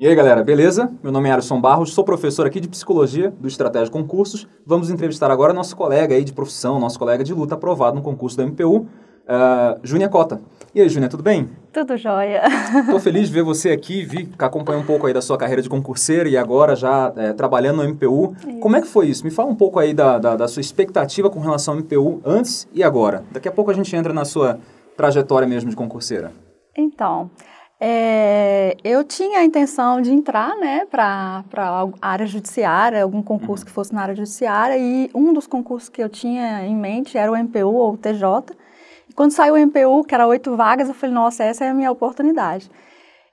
E aí, galera, beleza? Meu nome é Alisson Barros, sou professor aqui de Psicologia do Estratégia Concursos. Vamos entrevistar agora nosso colega aí de profissão, nosso colega de luta aprovado no concurso da MPU, Júnia Cota. E aí, Júnia, tudo bem? Tudo jóia. Estou feliz de ver você aqui, vi que acompanha um pouco aí da sua carreira de concurseira e agora já trabalhando no MPU. Isso. Como é que foi isso? Me fala um pouco aí da sua expectativa com relação ao MPU antes e agora. Daqui a pouco a gente entra na sua trajetória mesmo de concurseira. Então, eu tinha a intenção de entrar, né, para a área judiciária, algum concurso que fosse na área judiciária, e um dos concursos que eu tinha em mente era o MPU ou o TJ. E quando saiu o MPU, que era 8 vagas, eu falei, nossa, essa é a minha oportunidade.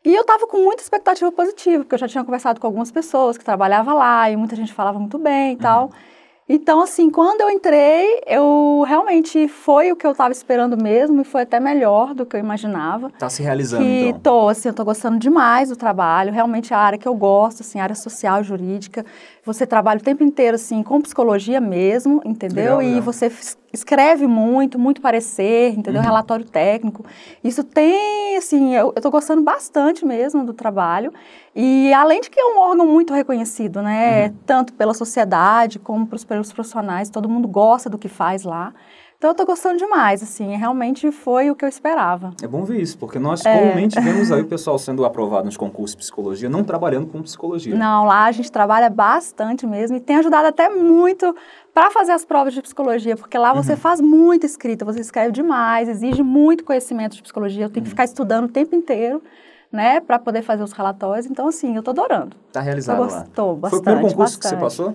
E eu estava com muita expectativa positiva, porque eu já tinha conversado com algumas pessoas que trabalhavam lá, e muita gente falava muito bem e tal. Então, assim, quando eu entrei, realmente foi o que eu estava esperando mesmo, e foi até melhor do que eu imaginava. Tá se realizando, então? Eu tô gostando demais do trabalho, realmente é a área que eu gosto, assim, área social, jurídica. Você trabalha o tempo inteiro, assim, com psicologia mesmo, entendeu? Legal. E você escreve muito parecer, entendeu? Relatório técnico. Isso tem, assim, eu tô gostando bastante mesmo do trabalho. E além de que é um órgão muito reconhecido, né? Tanto pela sociedade como pelos profissionais, todo mundo gosta do que faz lá. Então, eu estou gostando demais, assim, realmente foi o que eu esperava. É bom ver isso, porque nós comumente vemos aí o pessoal sendo aprovado nos concursos de psicologia, não trabalhando com psicologia. Não, lá a gente trabalha bastante mesmo e tem ajudado até muito para fazer as provas de psicologia, porque lá você faz muita escrita, você escreve demais, exige muito conhecimento de psicologia, eu tenho que ficar estudando o tempo inteiro, né, para poder fazer os relatórios. Então, assim, eu estou adorando. Tá realizado lá? Estou bastante. Foi o primeiro concurso que você passou?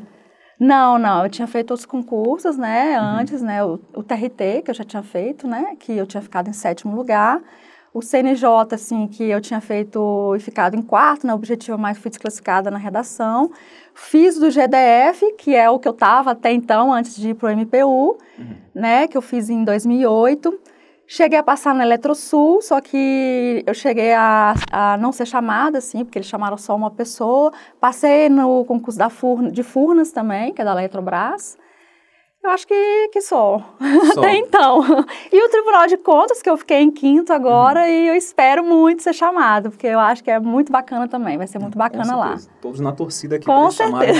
Não, eu tinha feito outros concursos, né, antes, né, o TRT, que eu já tinha feito, né, que eu tinha ficado em 7º lugar, o CNJ, assim, que eu tinha feito e ficado em 4º, né, o objetivo mais fui desclassificada na redação, fiz do GDF, que é o que eu estava até então, antes de ir para o MPU, né, que eu fiz em 2008, cheguei a passar no Eletrosul, só que eu cheguei a não ser chamada, assim, porque eles chamaram só uma pessoa. Passei no concurso de Furnas também, que é da Eletrobras. Eu acho que só. Até então. E o Tribunal de Contas, que eu fiquei em 5º agora, e eu espero muito ser chamado, porque eu acho que é muito bacana também, vai ser muito bacana lá. Todos na torcida aqui para eles chamarem.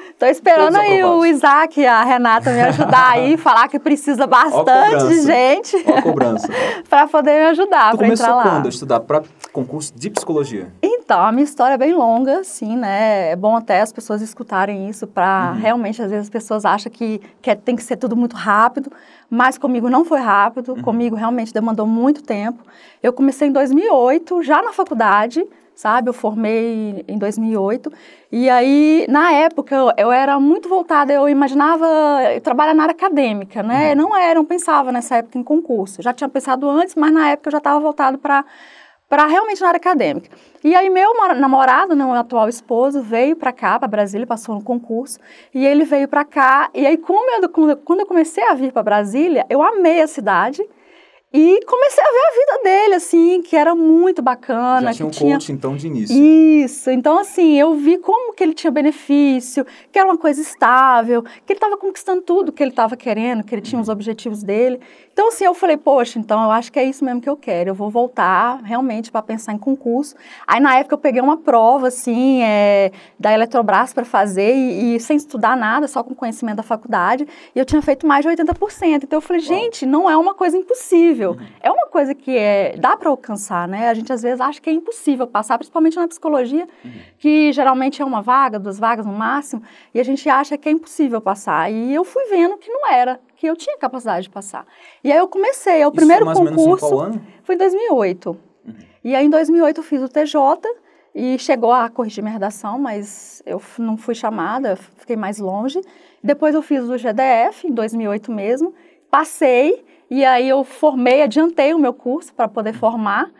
Estou esperando aí o Isaac e a Renata me ajudar aí, falar que precisa bastante de gente. Ó, cobrança. Para poder me ajudar, para entrar lá. Tu começou quando a estudar para concurso de psicologia? Então, a minha história é bem longa, assim, né? É bom até as pessoas escutarem isso para realmente, às vezes, as pessoas acham que tem que ser tudo muito rápido, mas comigo não foi rápido, comigo realmente demandou muito tempo. Eu comecei em 2008, já na faculdade, sabe? Eu formei em 2008, e aí, na época, eu era muito voltada, eu imaginava trabalhar na área acadêmica, né? Não pensava nessa época em concurso. Eu já tinha pensado antes, mas na época eu já estava voltado para realmente na área acadêmica. E aí meu namorado, meu atual esposo, veio para cá, para Brasília, passou no concurso, e ele veio para cá, e aí quando eu comecei a vir para Brasília, eu amei a cidade, e comecei a ver a vida dele, assim, que era muito bacana. Já tinha um coach, então, de início. Isso. Então, assim, eu vi como que ele tinha benefício, que era uma coisa estável, que ele estava conquistando tudo que ele estava querendo, que ele tinha os objetivos dele. Então, assim, eu falei, poxa, então, eu acho que é isso mesmo que eu quero. Eu vou voltar, realmente, para pensar em concurso. Aí, na época, eu peguei uma prova, assim, da Eletrobras para fazer, e sem estudar nada, só com conhecimento da faculdade, e eu tinha feito mais de 80%. Então, eu falei, gente, não é uma coisa impossível. É uma coisa que dá para alcançar, né? A gente, às vezes, acha que é impossível passar, principalmente na psicologia, que geralmente é 1 vaga, 2 vagas no máximo, e a gente acha que é impossível passar. E eu fui vendo que não era, que eu tinha capacidade de passar. E aí eu comecei, o primeiro concurso... mais ou menos em qual ano? Foi em 2008. E aí, em 2008, eu fiz o TJ, e chegou a corrigir minha redação, mas eu não fui chamada, fiquei mais longe. Depois eu fiz o GDF, em 2008 mesmo, passei. E aí eu adiantei o meu curso para poder formar,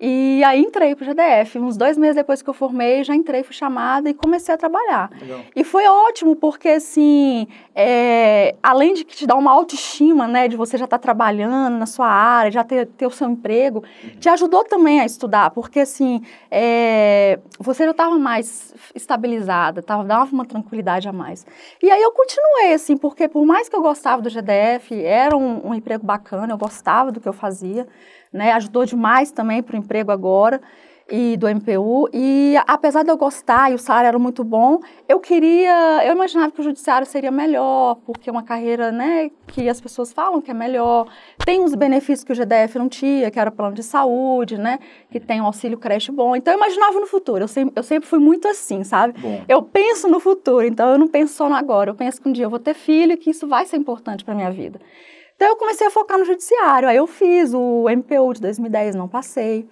e aí entrei para o GDF. Uns 2 meses depois que eu formei, já entrei, fui chamada e comecei a trabalhar. Legal. E foi ótimo, porque assim, além de que te dá uma autoestima, né, de você já estar trabalhando na sua área, já ter o seu emprego, te ajudou também a estudar, porque assim, você já estava mais estabilizada, dava uma tranquilidade a mais. E aí eu continuei, assim, porque por mais que eu gostava do GDF, era um emprego bacana, eu gostava do que eu fazia, né, ajudou demais também para o emprego agora. e do MPU, e apesar de eu gostar e o salário era muito bom, eu imaginava que o judiciário seria melhor, porque é uma carreira, né, que as pessoas falam que é melhor, tem uns benefícios que o GDF não tinha, que era o plano de saúde, né, que tem um auxílio creche bom, então eu imaginava no futuro, eu sempre fui muito assim, sabe? Bom. Eu penso no futuro, então eu não penso só no agora, eu penso que um dia eu vou ter filho e que isso vai ser importante para minha vida. Então eu comecei a focar no judiciário, aí eu fiz o MPU de 2010, não passei.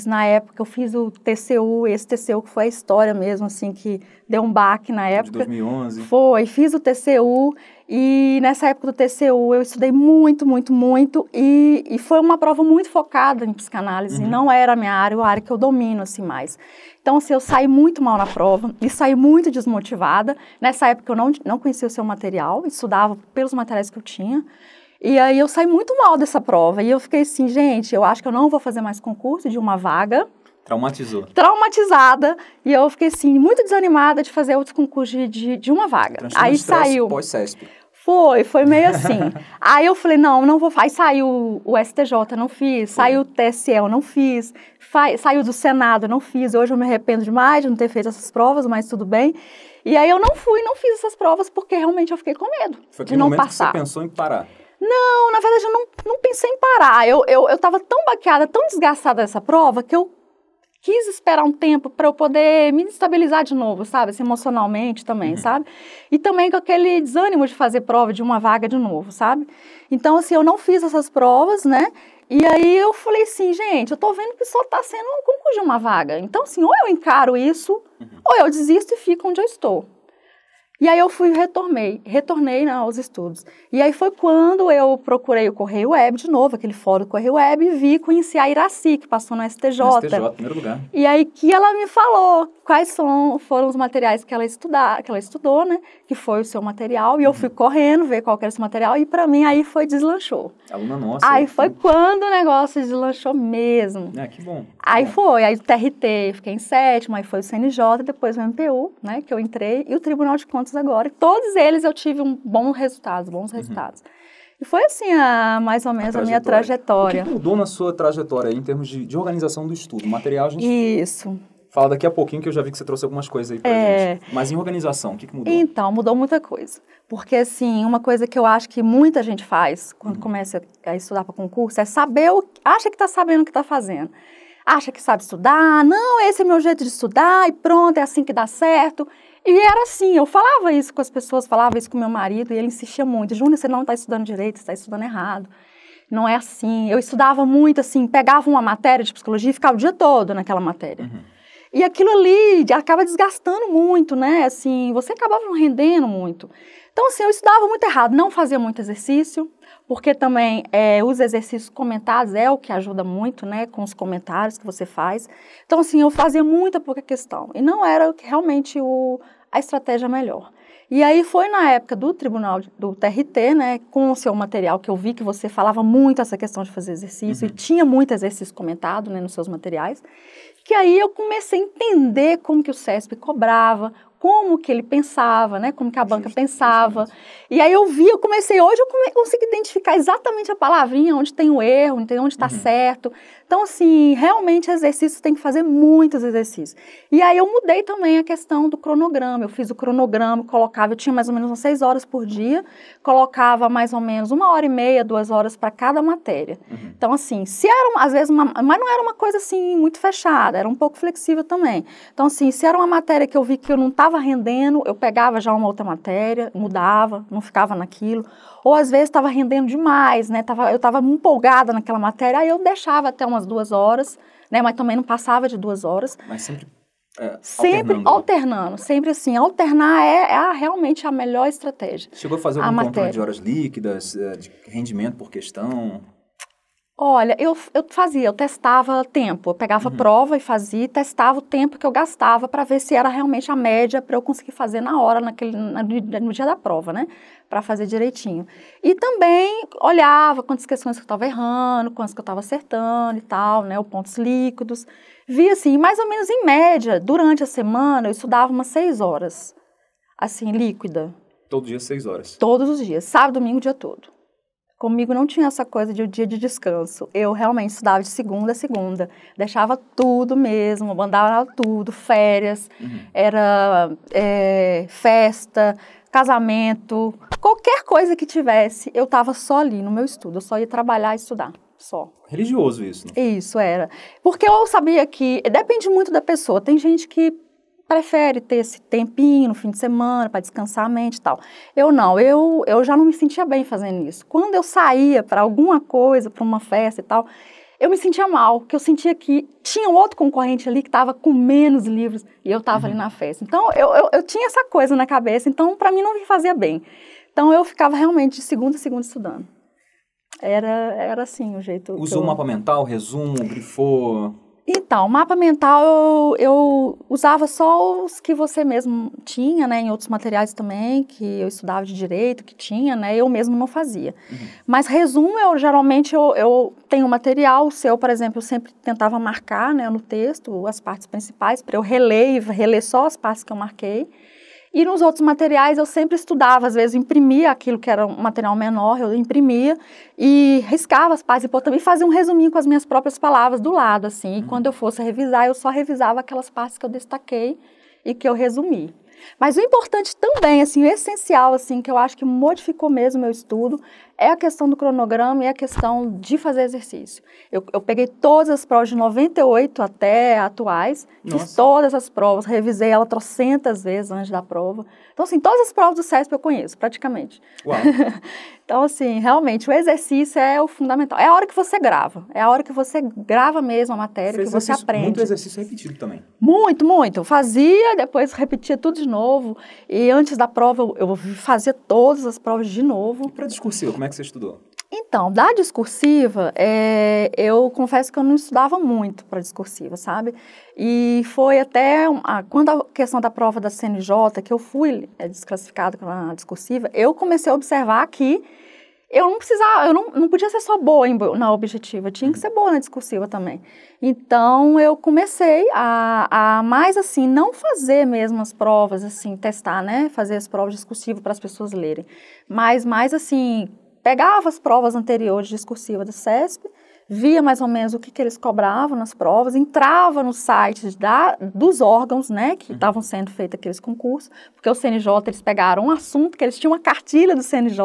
Na época, eu fiz o TCU, esse TCU que foi a história mesmo, assim, que deu um baque na época. De 2011. Fiz o TCU e nessa época do TCU eu estudei muito, muito, muito e foi uma prova muito focada em psicanálise, não era a minha área que eu domino, assim, mais. Então, assim, eu saí muito mal na prova e saí muito desmotivada. Nessa época eu não conhecia o seu material, estudava pelos materiais que eu tinha. E aí eu saí muito mal dessa prova. E eu fiquei assim, gente, eu acho que eu não vou fazer mais concurso de uma vaga. Traumatizou. Traumatizada. E eu fiquei assim, muito desanimada de fazer outros concursos de uma vaga. Aí saiu. Pós-CESP. Foi meio assim. Aí eu falei, não vou fazer. Aí saiu o STJ, não fiz. Saiu o TSE, eu não fiz. Saiu do Senado, eu não fiz. Hoje eu me arrependo demais de não ter feito essas provas, mas tudo bem. E aí eu não fiz essas provas porque realmente eu fiquei com medo de não passar. Foi aquele momento que você pensou em parar? Não, na verdade eu não pensei em parar. Eu estava tão baqueada, tão desgastada dessa prova, que eu quis esperar um tempo para eu poder me estabilizar de novo, sabe? Assim, emocionalmente também, sabe? E também com aquele desânimo de fazer prova de uma vaga de novo, sabe? Então, assim, eu não fiz essas provas, né? E aí eu falei assim, gente, eu tô vendo que só tá sendo um concurso de uma vaga. Então, assim, ou eu encaro isso, ou eu desisto e fico onde eu estou. E aí eu retornei aos estudos. E aí foi quando eu procurei o Correio Web de novo, aquele fórum do Correio Web, e conheci a Iraci, que passou no STJ. No STJ, em primeiro lugar. E aí que ela me falou quais foram os materiais que ela estudou, né? Que foi o seu material. E eu fui correndo ver qual que era esse material. E pra mim aí deslanchou. Aluna nossa. Aí foi quando o negócio deslanchou mesmo. Que bom. Aí o TRT, fiquei em 7º, aí foi o CNJ, depois o MPU, né, que eu entrei, e o Tribunal de Contas agora. E todos eles eu tive bons resultados. E foi assim, mais ou menos a minha trajetória. O que mudou na sua trajetória em termos de organização do estudo? Material, a gente Isso. fala daqui a pouquinho, que eu já vi que você trouxe algumas coisas aí pra gente. Mas em organização, o que mudou? Então, mudou muita coisa. Porque, assim, uma coisa que eu acho que muita gente faz quando começa a estudar para concurso é acha que está sabendo o que está fazendo. Acha que sabe estudar, não, esse é meu jeito de estudar e pronto, é assim que dá certo. E era assim, eu falava isso com as pessoas, falava isso com meu marido e ele insistia muito. Júnior, você não está estudando direito, você está estudando errado. Não é assim. Eu estudava muito, assim, pegava uma matéria de psicologia e ficava o dia todo naquela matéria. E aquilo ali acaba desgastando muito, né? Assim, você acabava não rendendo muito. Então, assim, eu estudava muito errado, não fazia muito exercício, porque também os exercícios comentados é o que ajuda muito, né? Com os comentários que você faz. Então, assim, eu fazia muita pouca questão. E não era realmente a estratégia melhor. E aí foi na época do tribunal, do TRT, né, com o seu material, que eu vi que você falava muito essa questão de fazer exercício, e tinha muito exercício comentado, né, nos seus materiais, que aí eu comecei a entender como que o CESP cobrava, como que ele pensava, né, como que a banca pensava. E aí hoje eu consigo identificar exatamente a palavrinha, onde tem o erro, onde está certo. Então, assim, realmente exercícios tem que fazer muitos exercícios. E aí eu mudei também a questão do cronograma. Eu fiz o cronograma, eu tinha mais ou menos umas 6 horas por dia, colocava mais ou menos 1h30, 2 horas para cada matéria. Então, assim, às vezes, mas não era uma coisa assim muito fechada, era um pouco flexível também. Então, assim, se era uma matéria que eu vi que eu não estava rendendo, eu pegava já uma outra matéria, mudava, não ficava naquilo. Ou às vezes estava rendendo demais, né? Eu estava empolgada naquela matéria, aí eu deixava até umas 2 horas, né? Mas também não passava de 2 horas. Mas sempre alternando, sempre assim. Alternar realmente a melhor estratégia. Chegou a fazer algum controle de horas líquidas, de rendimento por questão? Olha, eu testava tempo, eu pegava prova e testava o tempo que eu gastava para ver se era realmente a média para eu conseguir fazer na hora, no dia da prova, né? Para fazer direitinho. E também olhava quantas questões que eu estava errando, quantas que eu estava acertando e tal, né? Os pontos líquidos. Via assim, mais ou menos em média, durante a semana eu estudava umas 6 horas, assim, líquida. Todo dia 6 horas? Todos os dias, sábado, domingo, o dia todo. Comigo não tinha essa coisa de dia de descanso. Eu realmente estudava de segunda a segunda. Deixava tudo mesmo, mandava tudo, férias, era festa, casamento, qualquer coisa que tivesse, eu estava só ali no meu estudo. Eu só ia trabalhar e estudar, só. Religioso isso, né? Isso, era. Porque eu sabia que, depende muito da pessoa, tem gente que prefere ter esse tempinho no fim de semana para descansar a mente e tal. Eu não, eu já não me sentia bem fazendo isso. Quando eu saía para alguma coisa, para uma festa e tal, eu me sentia mal, porque eu sentia que tinha um outro concorrente ali que estava com menos livros e eu estava ali na festa. Então, eu tinha essa coisa na cabeça, então para mim não me fazia bem. Então, eu ficava realmente de segunda a segunda estudando. Era assim o jeito. Usou mapa mental, resumo, grifou? Então, mapa mental eu usava só os que você mesmo tinha, né, em outros materiais também, que eu estudava de direito, que tinha, né, eu mesmo não fazia. Mas resumo, geralmente eu tenho material, o seu, por exemplo, eu sempre tentava marcar, né, no texto as partes principais, para eu reler só as partes que eu marquei. E nos outros materiais eu sempre estudava, às vezes imprimia aquilo que era um material menor, eu imprimia e riscava as partes e também fazia um resuminho com as minhas próprias palavras do lado, assim. E quando eu fosse revisar, eu só revisava aquelas partes que eu destaquei e que eu resumi. Mas o importante também, assim, o essencial, assim, que eu acho que modificou mesmo o meu estudo, é a questão do cronograma e a questão de fazer exercício. Eu peguei todas as provas de 98 até atuais, fiz todas as provas, revisei ela trocentas vezes antes da prova. Então, assim, todas as provas do CESP eu conheço, praticamente. Uau. Então, assim, realmente, o exercício é o fundamental. É a hora que você grava. É a hora que você grava mesmo a matéria, que você aprende. Muito exercício repetido também. Muito, muito. Eu fazia, depois repetia tudo de novo. E antes da prova, eu fazia todas as provas de novo. E para discursiva, como é que você estudou? Então, da discursiva, eu confesso que eu não estudava muito para discursiva, sabe? E foi até quando a questão da prova da CNJ, que eu fui desclassificada na discursiva, eu comecei a observar que eu não precisava, eu não podia ser só boa na objetiva, tinha que ser boa na discursiva também. Então, eu comecei a mais assim, não fazer mesmo as provas, assim, testar, né? Fazer as provas discursivas para as pessoas lerem, mas mais assim, pegava as provas anteriores de discursiva do CESP, via mais ou menos o que eles cobravam nas provas, entrava nos sites dos órgãos, né, que estavam sendo feitos aqueles concursos, porque o CNJ, eles pegaram um assunto, que eles tinham uma cartilha do CNJ,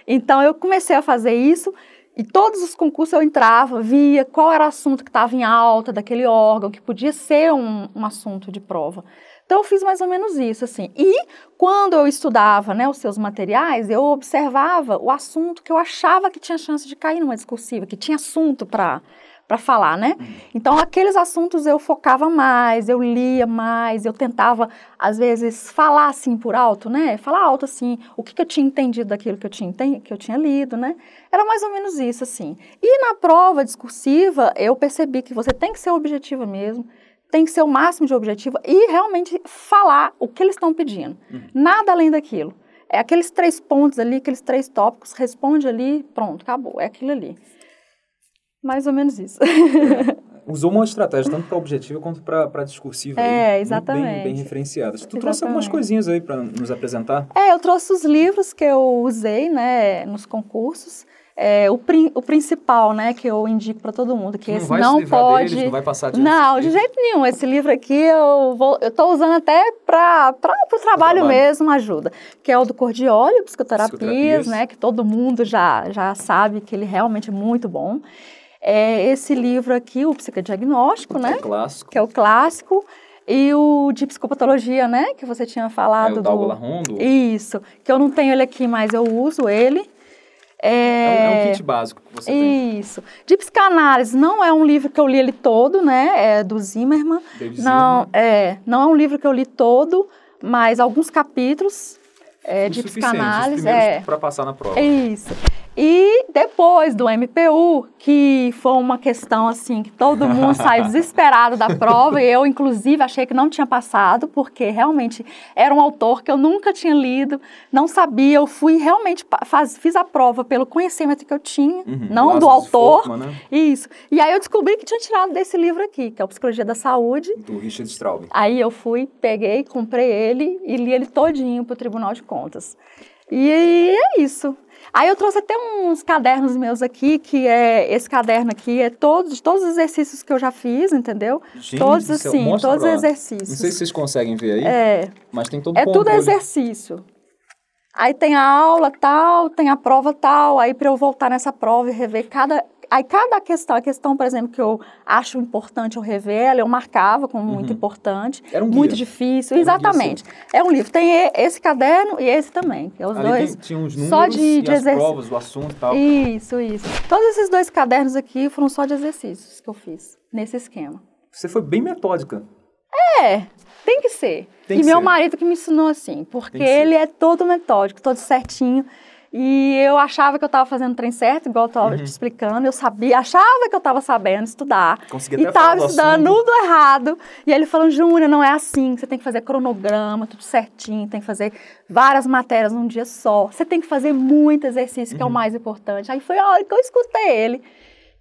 então eu comecei a fazer isso, e todos os concursos eu entrava, via qual era o assunto que estava em alta daquele órgão, que podia ser um assunto de prova. Então, eu fiz mais ou menos isso, assim. E, quando eu estudava, né, os seus materiais, eu observava o assunto que eu achava que tinha chance de cair numa discursiva, que tinha assunto para falar, né? Então, aqueles assuntos eu focava mais, eu lia mais, eu tentava, às vezes, falar, assim, por alto, né? Falar alto, assim, o que eu tinha entendido daquilo que eu tinha lido, né? Era mais ou menos isso, assim. E, na prova discursiva, eu percebi que você tem que ser objetiva mesmo, tem que ser o máximo de objetivo e realmente falar o que eles estão pedindo. Nada além daquilo. É aqueles 3 pontos ali, aqueles 3 tópicos, responde ali, pronto, acabou. É aquilo ali. Mais ou menos isso. Usou uma estratégia tanto para objetiva quanto para discursiva. Exatamente. Bem referenciadas. Tu trouxe algumas coisinhas aí para nos apresentar? Eu trouxe os livros que eu usei, né, nos concursos. O principal, né, que eu indico para todo mundo, que esse não pode... Deles, não vai passar adiante? Não, de jeito nenhum. Esse livro aqui eu estou usando até para o trabalho mesmo, ajuda. Que é o do Cordioli, Psicoterapias, né, que todo mundo já sabe que ele realmente é muito bom. Esse livro aqui, o Psicodiagnóstico, né? Que é o clássico. E o de psicopatologia, né, que você tinha falado. O Dalgo Larrondo? Isso, que eu não tenho ele aqui, mas eu uso ele. É um kit básico que você tem. Isso. De psicanálise, não é um livro que eu li ele todo, né? É do Zimmermann. Não é um livro que eu li todo, mas alguns capítulos de psicanálise. Para passar na prova. Isso. E depois do MPU, que foi uma questão assim, que todo mundo saiu desesperado da prova, e eu, inclusive, achei que não tinha passado, porque realmente era um autor que eu nunca tinha lido, não sabia, eu fui realmente, fiz a prova pelo conhecimento que eu tinha, não do autor. Folkman, né? Isso. E aí eu descobri que tinha tirado desse livro aqui, que é o Psicologia da Saúde. Do Richard Straub. Aí eu peguei, comprei ele e li ele todinho para o Tribunal de Contas. E é isso. Aí eu trouxe até uns cadernos meus aqui, que esse caderno aqui é todos os exercícios que eu já fiz, entendeu? Gente, todos assim, todos os exercícios. Não sei se vocês conseguem ver aí, mas tem todo o tudo exercício. Aí tem a aula tal, tem a prova tal, aí para eu voltar nessa prova e rever cada questão, a questão, por exemplo, que eu acho importante eu rever ela, eu marcava como muito importante, Era um muito guia. difícil, exatamente. É um livro, tem esse caderno e esse também, que é os ali dois. Tinha uns números só de e as exercício. provas, o assunto e tal. Isso. Todos esses 2 cadernos aqui foram só de exercícios que eu fiz, nesse esquema. Você foi bem metódica. Tem que ser. Tem que meu ser. marido que me ensinou assim, porque ele é todo metódico, todo certinho. E eu achava que eu estava fazendo o trem certo, igual eu estava te explicando. Eu achava que eu estava sabendo estudar. Conseguia e até falar estava do estudando assunto. tudo errado. E ele falando, Júnior, não é assim. Você tem que fazer cronograma, tudo certinho. Tem que fazer várias matérias num dia só. Você tem que fazer muito exercício, que é o mais importante. Aí foi a hora que eu escutei ele.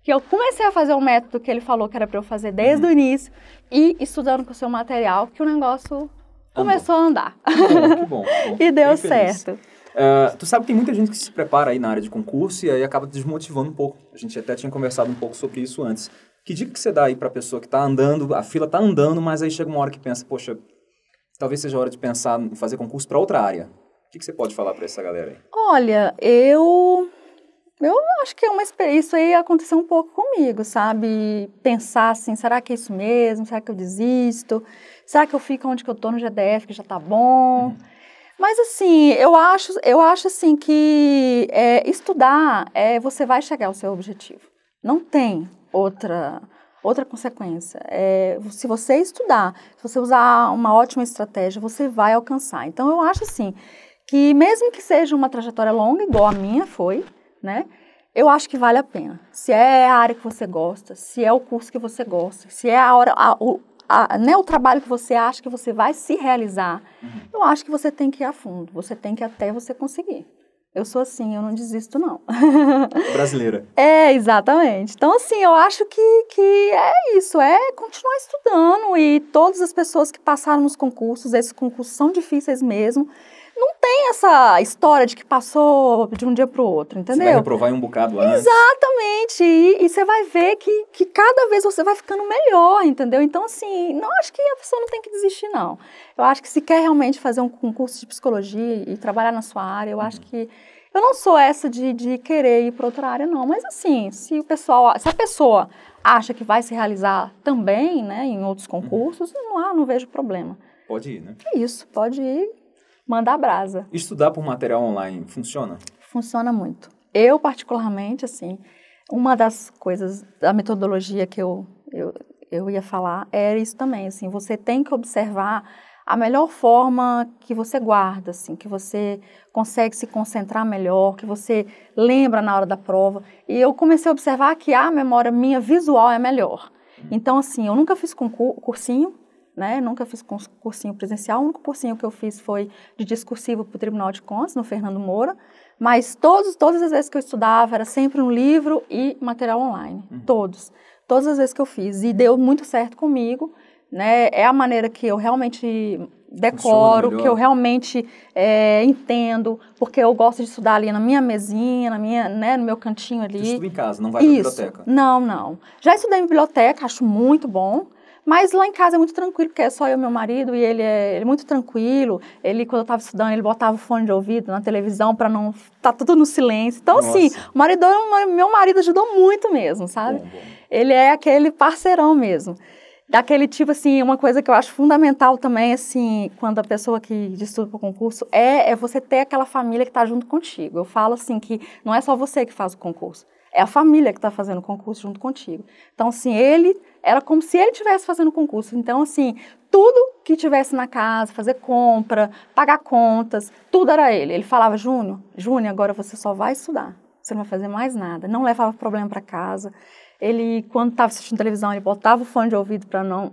Que eu comecei a fazer o método que ele falou que era para eu fazer desde o início. E estudando com o seu material, que o negócio começou a andar. Que bom. E deu Bem feliz. certo. Tu sabe que tem muita gente que se prepara aí na área de concurso e aí acaba desmotivando um pouco. A gente até tinha conversado um pouco sobre isso antes. Que dica que você dá aí pra pessoa que tá andando, a fila tá andando, mas aí chega uma hora que pensa, poxa, talvez seja a hora de pensar em fazer concurso para outra área. O que você pode falar para essa galera aí? Olha, eu acho que é uma experiência, isso aí aconteceu um pouco comigo, sabe? Pensar assim, será que é isso mesmo? Será que eu desisto? Será que eu fico onde que eu tô no GDF, que já tá bom? Mas assim, eu acho assim que estudar, você vai chegar ao seu objetivo. Não tem outra consequência. Se você estudar, se você usar uma ótima estratégia, você vai alcançar. Então eu acho assim, que mesmo que seja uma trajetória longa, igual a minha foi, né? Eu acho que vale a pena. Se é a área que você gosta, se é o curso que você gosta, se é o trabalho que você acha que você vai se realizar, eu acho que você tem que ir a fundo. Você tem que ir até você conseguir. Eu sou assim, eu não desisto, não. Brasileira. Exatamente. Então, assim, eu acho que é isso, continuar estudando. E todas as pessoas que passaram nos concursos, esses concursos são difíceis mesmo. Não tem essa história de que passou de um dia para o outro, entendeu? Você vai reprovar em um bocado antes. Exatamente. E você vai ver que cada vez você vai ficando melhor, entendeu? Então, assim, não acho que a pessoa não tem que desistir, não. Eu acho que se quer realmente fazer um curso de psicologia e trabalhar na sua área, eu acho que... Eu não sou essa de querer ir para outra área, não. Mas, assim, se a pessoa acha que vai se realizar também, né, em outros concursos, não vejo problema. Pode ir, né? É isso, pode ir. Mandar brasa. Estudar por material online funciona? Funciona muito. Eu, particularmente, assim, uma das coisas da metodologia que eu ia falar era isso também, assim, você tem que observar a melhor forma que você guarda, assim, que você consegue se concentrar melhor, que você lembra na hora da prova. E eu comecei a observar que a memória minha visual é melhor. Então, assim, eu nunca fiz cursinho, né? Nunca fiz cursinho presencial, o único cursinho que eu fiz foi de discursivo para o Tribunal de Contas, no Fernando Moura, mas todas as vezes que eu estudava era sempre um livro e material online, todas as vezes que eu fiz, e deu muito certo comigo, né? É a maneira que eu realmente decoro, que eu realmente entendo, porque eu gosto de estudar ali na minha mesinha, no meu cantinho ali. Você estuda em casa, não vai para a biblioteca? Não. Já estudei em biblioteca, acho muito bom. Mas lá em casa é muito tranquilo, porque é só eu e meu marido, e ele é muito tranquilo. Ele, quando eu estava estudando, ele botava o fone de ouvido na televisão para não... Tá tudo no silêncio. Então, assim, meu marido ajudou muito mesmo, sabe? Bom. Ele é aquele parceirão mesmo. Daquele tipo, assim, uma coisa que eu acho fundamental também, assim, quando a pessoa que estuda para o concurso, é você ter aquela família que está junto contigo. Eu falo, assim, que não é só você que faz o concurso. É a família que está fazendo o concurso junto contigo. Então, assim, era como se ele estivesse fazendo o concurso. Então, assim, tudo que tivesse na casa, fazer compra, pagar contas, tudo era ele. Ele falava, Júnior, agora você só vai estudar. Você não vai fazer mais nada. Não levava problema para casa. Ele, quando estava assistindo televisão, ele botava o fone de ouvido para não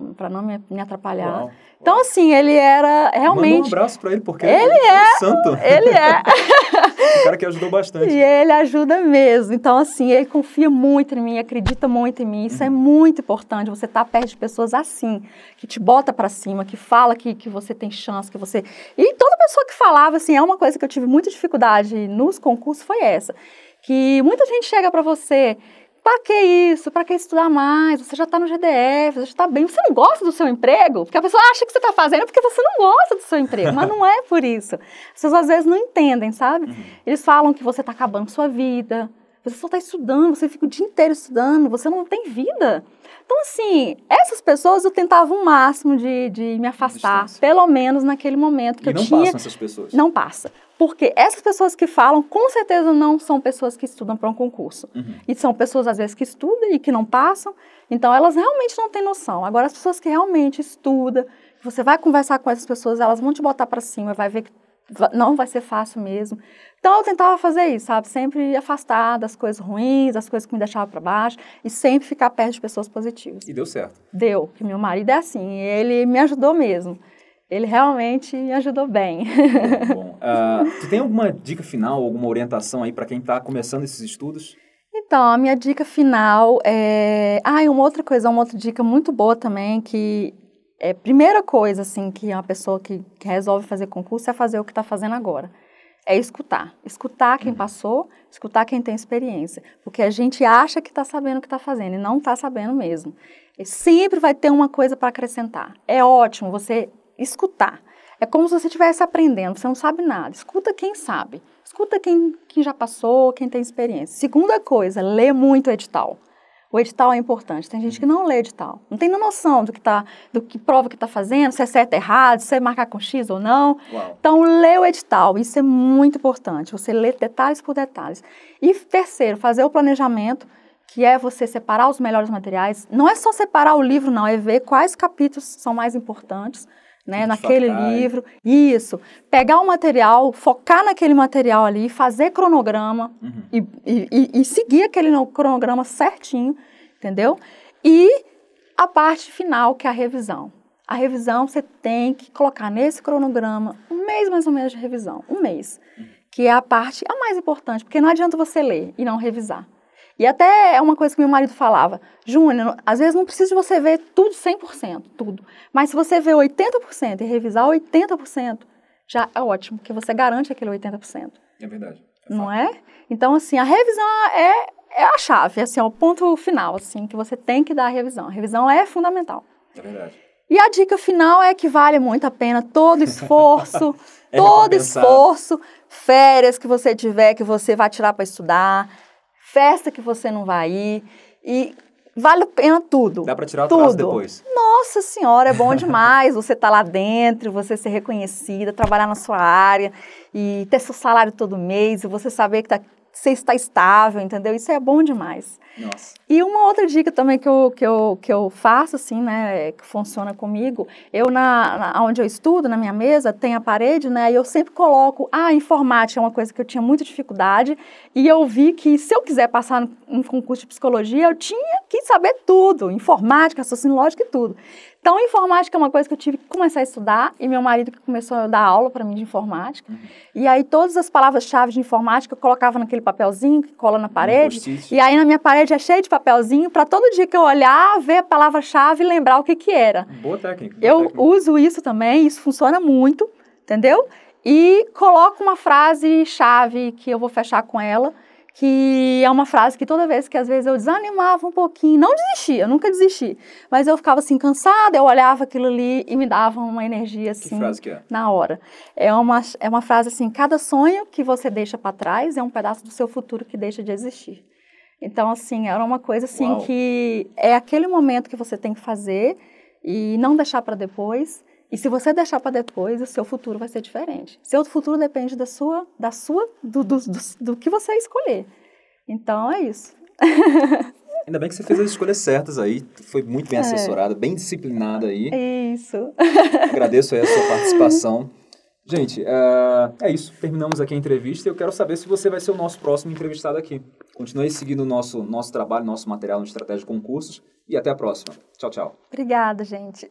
me atrapalhar. Então, assim, ele era realmente... Manda um abraço para ele, porque ele é santo. Ele é. O cara que ajudou bastante. E ele ajuda mesmo. Então, assim, ele confia muito em mim, acredita muito em mim. Isso é muito importante, você estar perto de pessoas assim, que te bota para cima, que fala que você tem chance, que você... E toda pessoa que falava, assim, é uma coisa que eu tive muita dificuldade nos concursos, foi essa. Que muita gente chega para você, para que isso? Para que estudar mais? Você já está no GDF, você já está bem. Você não gosta do seu emprego? Porque a pessoa acha que você está fazendo porque você não gosta do seu emprego. Mas não é por isso. As pessoas às vezes não entendem, sabe? Eles falam que você está acabando sua vida. Você só está estudando, você fica o dia inteiro estudando, você não tem vida. Então, assim, essas pessoas eu tentava o máximo de me afastar, pelo menos naquele momento que eu tinha. E não passam essas pessoas? Não passa. Porque essas pessoas que falam, com certeza não são pessoas que estudam para um concurso. E são pessoas, às vezes, que estudam e que não passam. Então, elas realmente não têm noção. Agora, as pessoas que realmente estudam, você vai conversar com essas pessoas, elas vão te botar para cima, vai ver que não vai ser fácil mesmo. Então, eu tentava fazer isso, sabe? Sempre afastar das coisas ruins, das coisas que me deixavam para baixo e sempre ficar perto de pessoas positivas. E deu certo? Deu, que meu marido é assim, ele me ajudou mesmo. Ele realmente me ajudou bem. Bom. Tu tem alguma dica final, alguma orientação aí para quem está começando esses estudos? Então, a minha dica final é... e uma outra coisa, uma outra dica muito boa também, que é primeira coisa, assim, que uma pessoa que resolve fazer concurso é fazer o que está fazendo agora. É escutar. Escutar quem passou, escutar quem tem experiência. Porque a gente acha que está sabendo o que está fazendo e não está sabendo mesmo. E sempre vai ter uma coisa para acrescentar. É ótimo você escutar. É como se você estivesse aprendendo, você não sabe nada. Escuta quem sabe. Escuta quem já passou, quem tem experiência. Segunda coisa, lê muito edital. O edital é importante. Tem gente que não lê edital. Não tem noção do que prova que está fazendo, se é certo ou errado, se é marcar com X ou não. Uau. Então, lê o edital. Isso é muito importante. Você lê detalhes por detalhes. E terceiro, fazer o planejamento, que é você separar os melhores materiais. Não é só separar o livro, não. É ver quais capítulos são mais importantes, né, naquele livro. Isso. Pegar o material, focar naquele material ali, fazer cronograma e seguir aquele cronograma certinho, entendeu? E a parte final, que é a revisão. A revisão você tem que colocar nesse cronograma um mês mais ou menos de revisão. Um mês. Que é a parte a mais importante, porque não adianta você ler e não revisar. E até é uma coisa que meu marido falava, Júnior, às vezes não precisa de você ver tudo 100%, tudo. Mas se você vê 80% e revisar 80%, já é ótimo, porque você garante aquele 80%. É verdade. Não é? Então, assim, a revisão é a chave, assim, é o ponto final, assim, que você tem que dar a revisão. A revisão é fundamental. É verdade. E a dica final é que vale muito a pena todo esforço, férias que você tiver, que você vai tirar para estudar, festa que você não vai ir, e vale a pena tudo. Dá para tirar o atraso depois. Nossa Senhora, é bom demais você estar lá dentro, você ser reconhecida, trabalhar na sua área, e ter seu salário todo mês, e você saber que você está estável, entendeu? Isso é bom demais. Nossa. E uma outra dica também que eu faço, assim, né, que funciona comigo, onde eu estudo, na minha mesa, tem a parede, né, e eu sempre coloco, informática é uma coisa que eu tinha muita dificuldade, e eu vi que se eu quiser passar em concurso de psicologia, eu tinha que saber tudo, informática, raciocínio lógico e tudo. Então, informática é uma coisa que eu tive que começar a estudar, e meu marido que começou a dar aula para mim de informática, e aí todas as palavras-chave de informática eu colocava naquele papelzinho que cola na parede, e aí na minha parede é cheio de papelzinho, para todo dia que eu olhar, ver a palavra-chave e lembrar o que era. Boa técnica. Eu uso isso também, isso funciona muito, entendeu? E coloco uma frase-chave que eu vou fechar com ela, que é uma frase que toda vez que às vezes eu desanimava um pouquinho, não desistia, nunca desisti, mas eu ficava assim cansada, eu olhava aquilo ali e me dava uma energia assim, que frase que é? Na hora. É uma frase assim, cada sonho que você deixa para trás é um pedaço do seu futuro que deixa de existir. Então, assim, era uma coisa assim Uau. Que é aquele momento que você tem que fazer e não deixar para depois. E se você deixar para depois, o seu futuro vai ser diferente. Seu futuro depende do que você escolher. Então, é isso. Ainda bem que você fez as escolhas certas aí, foi muito bem assessorada, bem disciplinada aí. Isso. Agradeço aí a sua participação. Gente, é isso. Terminamos aqui a entrevista e eu quero saber se você vai ser o nosso próximo entrevistado aqui. Continue seguindo o nosso trabalho, nosso material no Estratégia de Concursos e até a próxima. Tchau, tchau. Obrigada, gente.